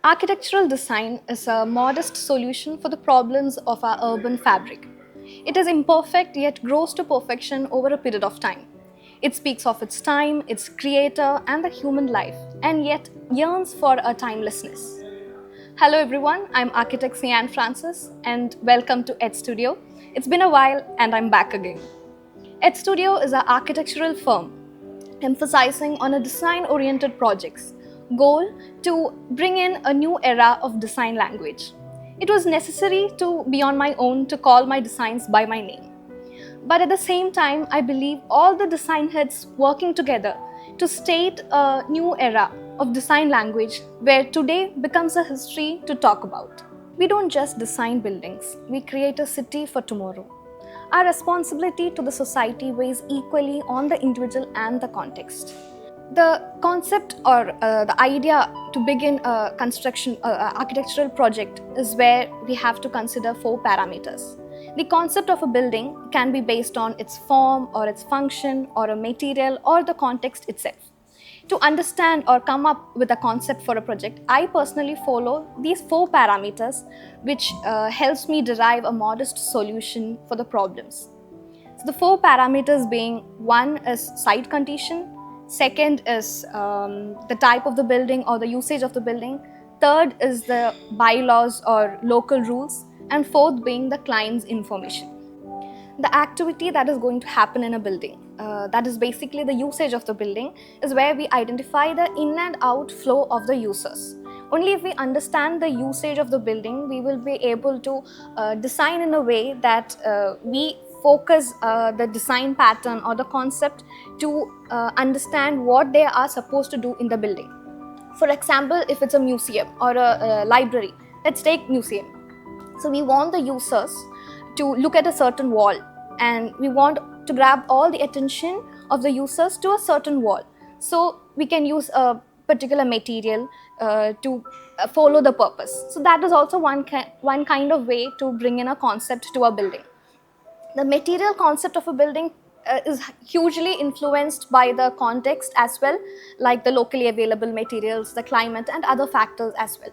Architectural design is a modest solution for the problems of our urban fabric. It is imperfect yet grows to perfection over a period of time. It speaks of its time, its creator, and the human life, and yet yearns for a timelessness. Hello everyone, I'm architect Sian Francis, and welcome to Ed Studio. It's been a while, and I'm back again. Ed Studio is an architectural firm emphasizing on a design-oriented projects goal to bring in a new era of design language. It was necessary to be on my own to call my designs by my name. But at the same time, I believe all the design heads working together to state a new era of design language where today becomes a history to talk about. We don't just design buildings, we create a city for tomorrow. Our responsibility to the society weighs equally on the individual and the context. The concept or the idea to begin a architectural project is where we have to consider 4 parameters. The concept of a building can be based on its form or its function or a material or the context itself. To understand or come up with a concept for a project, I personally follow these 4 parameters which helps me derive a modest solution for the problems. So the 4 parameters being, one is site condition, second is the type of the building or the usage of the building, third is the bylaws or local rules, and fourth being the client's information. The activity that is going to happen in a building, that is basically the usage of the building, is where we identify the in and out flow of the users. Only if we understand the usage of the building, we will be able to design in a way that we focus the design pattern or the concept to understand what they are supposed to do in the building. For example, if it's a museum or a library, let's take museum. So we want the users to look at a certain wall, and we want to grab all the attention of the users to a certain wall. So we can use a particular material to follow the purpose. So that is also one kind of way to bring in a concept to a building. The material concept of a building is hugely influenced by the context as well, like the locally available materials, the climate, and other factors as well.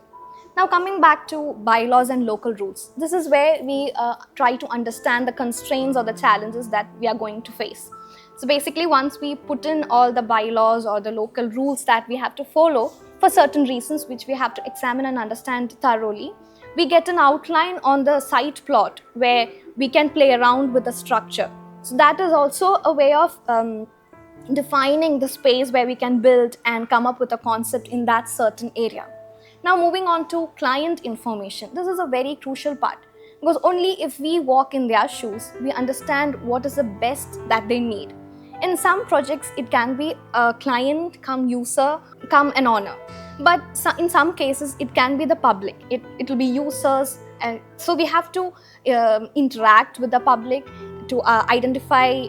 Now coming back to bylaws and local rules, this is where we try to understand the constraints or the challenges that we are going to face. So basically, once we put in all the bylaws or the local rules that we have to follow for certain reasons which we have to examine and understand thoroughly, we get an outline on the site plot where we can play around with the structure. So that is also a way of defining the space where we can build and come up with a concept in that certain area. Now moving on to client information. This is a very crucial part because only if we walk in their shoes, we understand what is the best that they need. In some projects, it can be a client come user come an owner. But in some cases, it can be the public. It will be users. And so we have to interact with the public to identify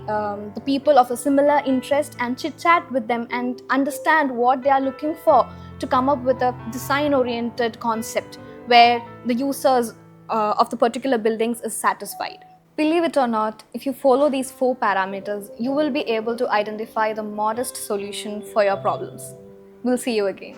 the people of a similar interest and chit-chat with them and understand what they are looking for to come up with a design-oriented concept where the users of the particular buildings is satisfied. Believe it or not, if you follow these 4 parameters, you will be able to identify the modest solution for your problems. We'll see you again.